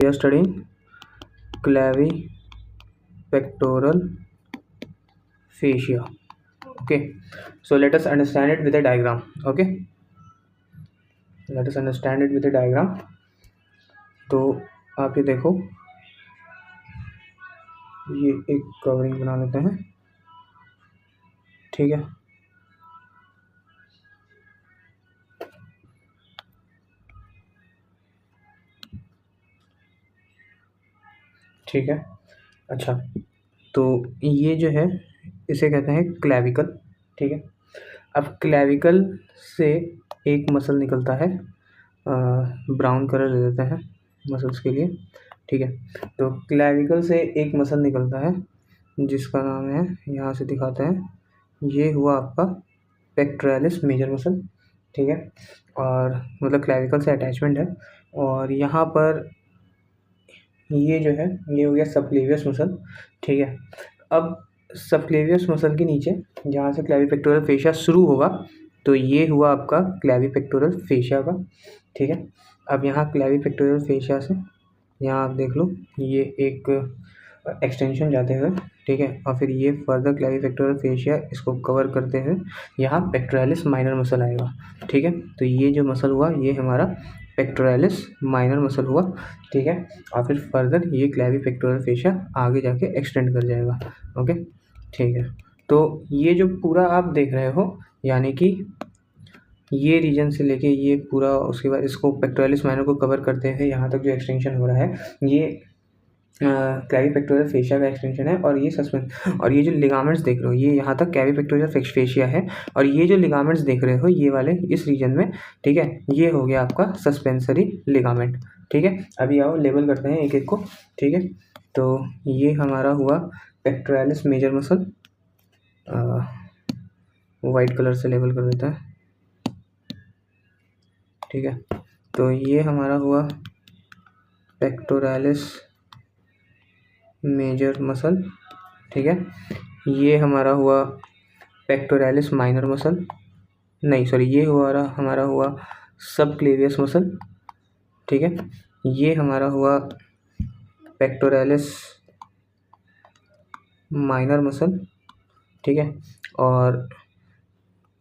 We are studying clavipectoral fascia. Okay, so let us understand it with a diagram. Okay, let us understand it with a diagram. तो आप ये देखो, ये एक covering बना लेते हैं, ठीक है। ठीक है, अच्छा, तो ये जो है इसे कहते हैं क्लैविकल, ठीक है। अब क्लैविकल से एक मसल निकलता है, ब्राउन कलर ले लेते हैं मसल्स के लिए, ठीक है। तो क्लैविकल से एक मसल निकलता है जिसका नाम है, यहाँ से दिखाते हैं, ये हुआ आपका पेक्टोरालिस मेजर मसल, ठीक है। और मतलब क्लैविकल से अटैचमेंट है। और यहाँ पर ये जो है ये हो गया सबक्लेवियस मसल, ठीक है। अब सबक्लेवियस मसल के नीचे जहाँ से क्लैविपेक्टोरल फेशिया शुरू होगा, तो ये हुआ आपका क्लैविपेक्टोरल फेशिया का, ठीक है। अब यहाँ क्लैविपेक्टोरल फेशिया से यहाँ आप देख लो, ये एक एक्सटेंशन जाते हुए, ठीक है। और फिर ये फर्दर क्लैविपेक्टोरल फेशिया इसको कवर करते हुए यहाँ पेक्टोरालिस माइनर मसल आएगा, ठीक है। तो ये जो मसल हुआ ये हमारा पेक्टोरालिस माइनर मसल हुआ, ठीक है। और फिर फर्दर ये क्लैविपेक्टोरल फेशिया आगे जाके एक्सटेंड कर जाएगा, ओके, ठीक है। तो ये जो पूरा आप देख रहे हो, यानी कि ये रीजन से लेके ये पूरा, उसके बाद इसको पेक्टोरालिस माइनर को कवर करते हैं यहाँ तक जो एक्सटेंशन हो रहा है, ये क्लैविपेक्टोरल फेशिया का एक्सटेंशन है। और ये सस्पेंस, और ये जो लिगामेंट्स देख रहे हो ये यहाँ तक क्लैविपेक्टोरल फेशिया है। और ये जो लिगामेंट्स देख रहे हो ये वाले इस रीजन में, ठीक है, ये हो गया आपका सस्पेंसरी लिगामेंट, ठीक है। अभी आओ लेबल करते हैं एक एक को, ठीक है। तो ये हमारा हुआ pectoralis major muscle, white colour से लेबल कर देता है, ठीक है। तो ये हमारा हुआ पेक्टोरालिस मेजर मसल, ठीक है। ये हमारा हुआ पेक्टोरालिस माइनर मसल, नहीं सॉरी, ये हमारा हुआ सबक्लेवियस मसल, ठीक है। ये हमारा हुआ पेक्टोरालिस माइनर मसल, ठीक है। और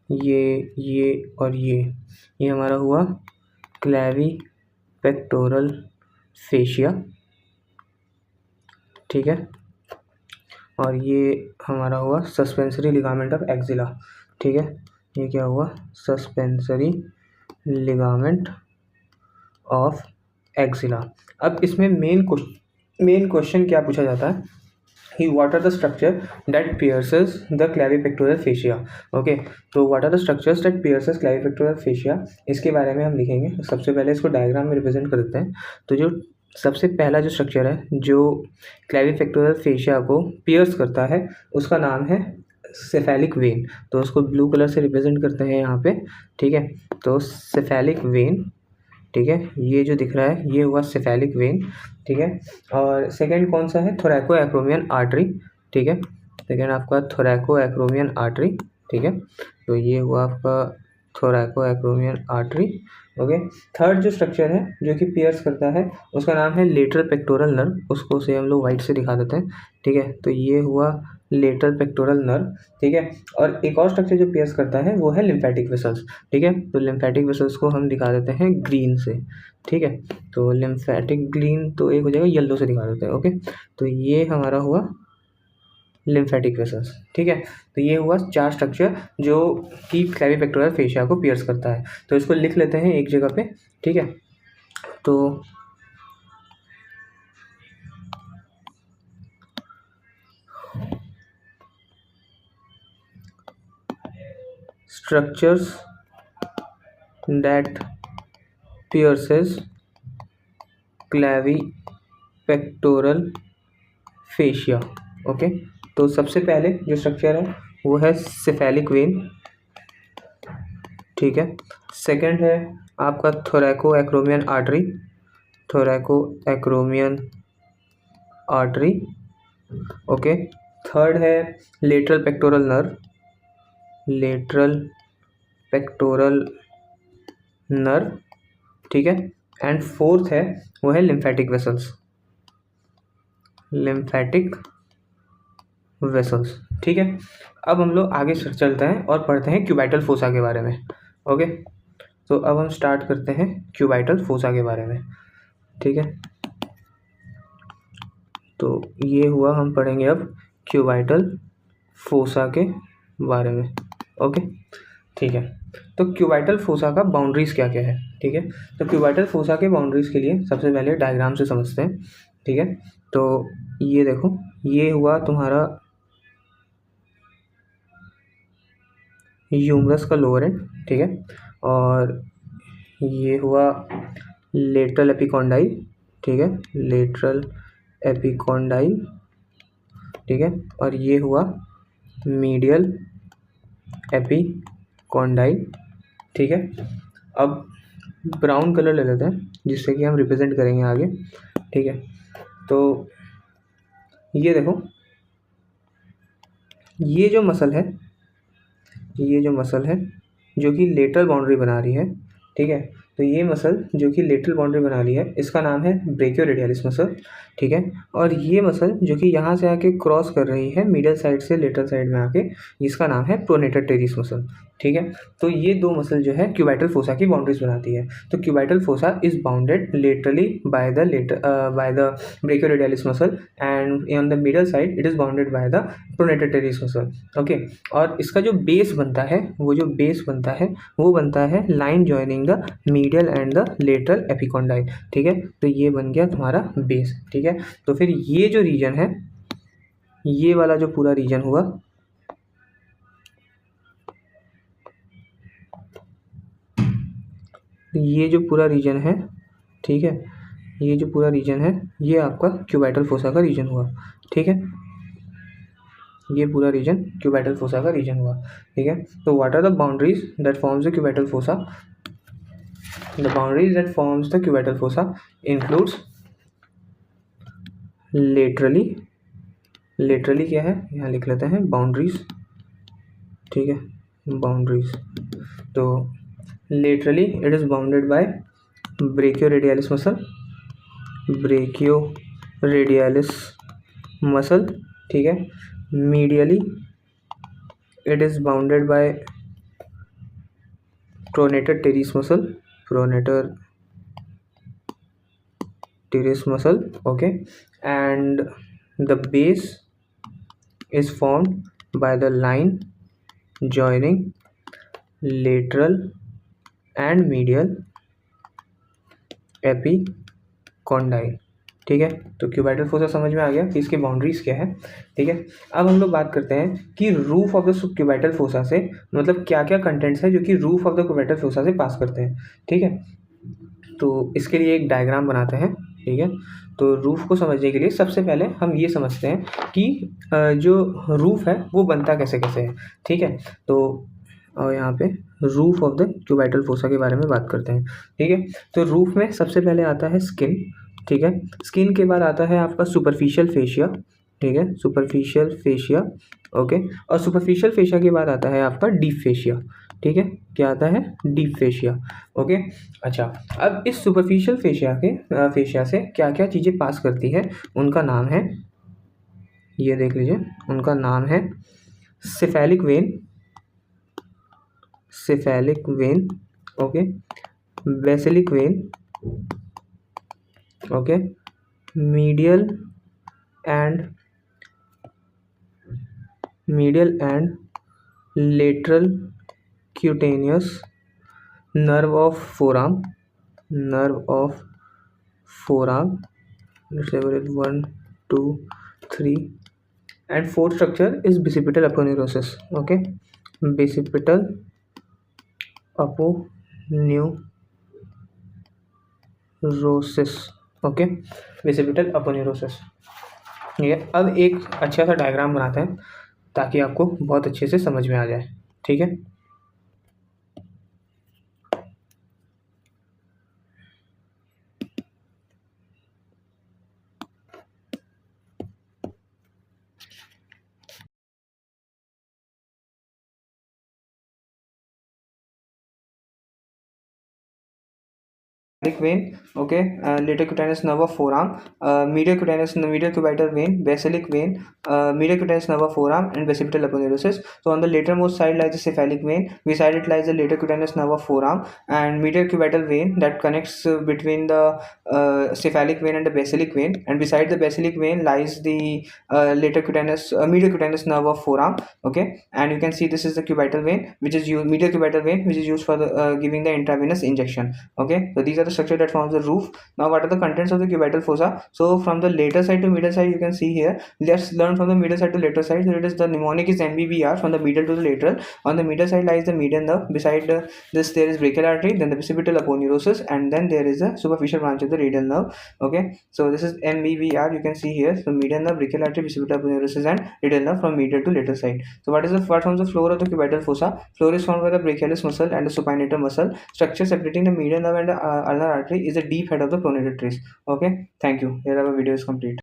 ये और ये हमारा हुआ क्लैविपेक्टोरल फेशिया, ठीक है। और ये हमारा हुआ सस्पेंसरी लिगामेंट ऑफ एक्सिला, ठीक है। ये क्या हुआ, सस्पेंसरी लिगामेंट ऑफ एक्सिला। अब इसमें मेन क्वेश्चन क्या पूछा जाता है कि what are the structure that pierces the clavipectoral fascia, okay. तो what are the structures that pierces clavipectoral fascia, इसके बारे में हम लिखेंगे। सबसे पहले इसको डायग्राम में रिप्रेजेंट कर देते हैं। तो जो सबसे पहला जो स्ट्रक्चर है जो क्लैविपेक्टोरल फेशिया को पियर्स करता है उसका नाम है सेफेलिक वेन। तो उसको ब्लू कलर से रिप्रेजेंट करते हैं यहाँ पे, ठीक है। तो सेफेलिक वेन, ठीक है, ये जो दिख रहा है ये हुआ सेफेलिक वेन, ठीक है। और सेकंड कौन सा है, थोरैको एक्रोमियन आर्टरी, ठीक है। सेकंड आपका थोरैको एक्रोमियन आर्टरी, ठीक है। तो ये हुआ आपका thoraco acromion artery, okay. Third जो स्ट्रक्चर है जो कि पियर्स करता है उसका नाम है लेटरल पेक्टोरल नर्व, उसको से हम लोग वाइट से दिखा देते हैं, ठीक है। तो ये हुआ लेटरल पेक्टोरल नर्व, ठीक है। और एक और स्ट्रक्चर जो पियर्स करता है वो है लिम्फेटिक वेसल्स, ठीक है। तो लिम्फेटिक वेसल्स को हम दिखा देते हैं ग्रीन से, ठीक है। तो लिम्फेटिक ग्रीन तो एक हो जाएगा, येलो से दिखा देते हैं, ओके। तो ये हमारा हुआ लिम्फेटिक वेसल्स, ठीक है। तो ये हुआ चार स्ट्रक्चर जो कि क्लैविपेक्टोरल फेशिया को पियर्स करता है। तो इसको लिख लेते हैं एक जगह पे, ठीक है। तो structures that pierces clavipectoral fascia, okay. तो सबसे पहले जो स्ट्रक्चर है वो है सेफेलिक वेन, ठीक है। सेकंड है आपका thoraco acromion artery, thoraco acromion artery, okay. Third है lateral pectoral nerve, lateral pectoral nerve, ठीक है। एंड फोर्थ है वो है लिम्फेटिक वेसल्स, लिम्फेटिक वेसल्स। ठीक है, अब हम लोग आगे चलते हैं और पढ़ते हैं क्यूबाइटल फोसा के बारे में। ओके, तो अब हम स्टार्ट करते हैं क्यूबाइटल फोसा के बारे में। ठीक है, तो ये हुआ, हम पढ़ेंगे अब क्यूबाइटल फोसा के बारे में। ओके, ठीक है, तो क्यूबाइटल फोसा का बाउंड्रीज क्या क्या है। ठीक है, तो क्यूबाइटल फोसा के बाउंड्रीज के लिए सबसे पहले डायग्राम से समझते हैं। ठीक है, तो ये देखो, ये हुआ तुम्हारा ह्यूमरस का लोअर एंड। ठीक है, और ये हुआ लेटरल एपिकॉन्डाइल। ठीक है, लेटरल एपिकॉन्डाइल। ठीक है, और ये हुआ मीडियल एपिकॉन्डाइल। ठीक है, अब ब्राउन कलर ले लेते हैं जिससे कि हम रिप्रेजेंट करेंगे आगे। ठीक है, तो ये देखो, ये जो मसल है, ये जो मसल है जो कि लेटरल बाउंड्री बना रही है। ठीक है, तो ये मसल जो कि लेटरल बाउंड्री बना रही है इसका नाम है ब्रेकियोरेडियलिस मसल। ठीक है, और ये मसल जो कि यहाँ से आके क्रॉस कर रही है मिडल साइड से लेटरल साइड में आके, इसका नाम है प्रोनेटर टेरिस मसल। ठीक है, तो ये दो मसल जो है क्यूबाइटल फोसा की बाउंड्रीज बनाती है। तो cubital fossa is bounded laterally by the brachioradialis muscle, and on the middle side it is bounded by the pronator teres muscle. Okay, और इसका जो बेस बनता है, वो जो बेस बनता है वो बनता है line joining the medial and the lateral epicondyle. ठीक है, तो ये बन गया तुम्हारा बेस। ठीक है, तो फिर ये जो रीजन है, ये वाला जो पूरा रीजन हुआ, ये जो पूरा रीजन है, ठीक है, ये जो पूरा रीजन है ये आपका क्यूबाइटल फोसा का रीजन हुआ। ठीक है, ये पूरा रीजन क्यूबाइटल फोसा का रीजन हुआ। ठीक है, तो what are the boundaries that forms the cubital fossa. The boundaries that forms the cubital fossa includes laterally, laterally क्या है यहाँ लिख लेते हैं बाउंड्रीज। ठीक है, बाउंड्रीज, तो laterally it is bounded by brachioradialis muscle, brachioradialis muscle. ठीक है, medially it is bounded by pronator teres muscle, pronator teres muscle. Okay, and the base is formed by the line joining lateral and medial epicondyle. ठीक है, तो cubital fossa समझ में आ गया कि इसके बाउंड्रीज क्या है। ठीक है, अब हम लोग बात करते हैं कि roof of the cubital fossa से मतलब क्या क्या कंटेंट्स है जो कि roof of the cubital fossa से पास करते हैं। ठीक है, तो इसके लिए एक डायग्राम बनाते हैं। ठीक है, तो रूफ को समझने के लिए सबसे पहले हम ये समझते हैं कि जो रूफ है वो बनता कैसे कैसे है। ठीक है, तो यहाँ पे roof of the cubital fossa के बारे में बात करते हैं। ठीक है, तो रूफ में सबसे पहले आता है स्किन। ठीक है, स्किन के बाद आता है आपका सुपरफिशियल फेशिया। ठीक है, सुपरफिशियल फेशिया। ओके, और सुपरफिशियल फेशिया के बाद आता है आपका डीप फेशिया। ठीक है, क्या आता है, डीप फेशिया। ओके, अच्छा, अब इस सुपरफिशियल फेशिया से क्या क्या चीज़ें पास करती है उनका नाम है, ये देख लीजिए, उनका नाम है cephalic vein, cephalic vein. Okay, basilic vein. Okay, medial and lateral cutaneous nerve of forearm, nerve of forearm. Let's label it 1 2 3, and fourth structure is bicipital aponeurosis. Okay, bicipital aponeurosis. Okay, bicipital aponeurosis। ठीक है, अब एक अच्छा सा diagram बनाते हैं ताकि आपको बहुत अच्छे से समझ में आ जाए। ठीक है, vein, okay, lateral cutaneous nerve of forearm, medial cubital vein, basilic vein, medial cutaneous nerve of forearm, and basipital aponeurosis. So on the lateralmost side lies the cephalic vein, beside it lies the lateral cutaneous nerve of forearm, and medial cubital vein that connects between the cephalic vein and the basilic vein, and beside the basilic vein lies the medial cutaneous nerve of forearm, okay. And you can see this is the cubital vein, which is used, medial cubital vein, which is used for the giving the intravenous injection, okay. So these are the structure that forms the roof. Now what are the contents of the cubital fossa? So from the lateral side to medial side, you can see here. Let's learn from the medial side to lateral side. So it is the mnemonic is MBBR from the medial to the lateral. On the medial side lies the median nerve. Beside this there is brachial artery, then the basipital aponeurosis, and then there is a superficial branch of the radial nerve, okay. So this is MBBR, you can see here. So median nerve, brachial artery, basipital aponeurosis, and radial nerve from medial to lateral side. So what forms the floor of the cubital fossa? Floor is formed by the brachialis muscle and the supinator muscle. Structure separating the median nerve and the ulnar artery is the deep head of the pronator trace, okay. Thank you. Here our video is complete.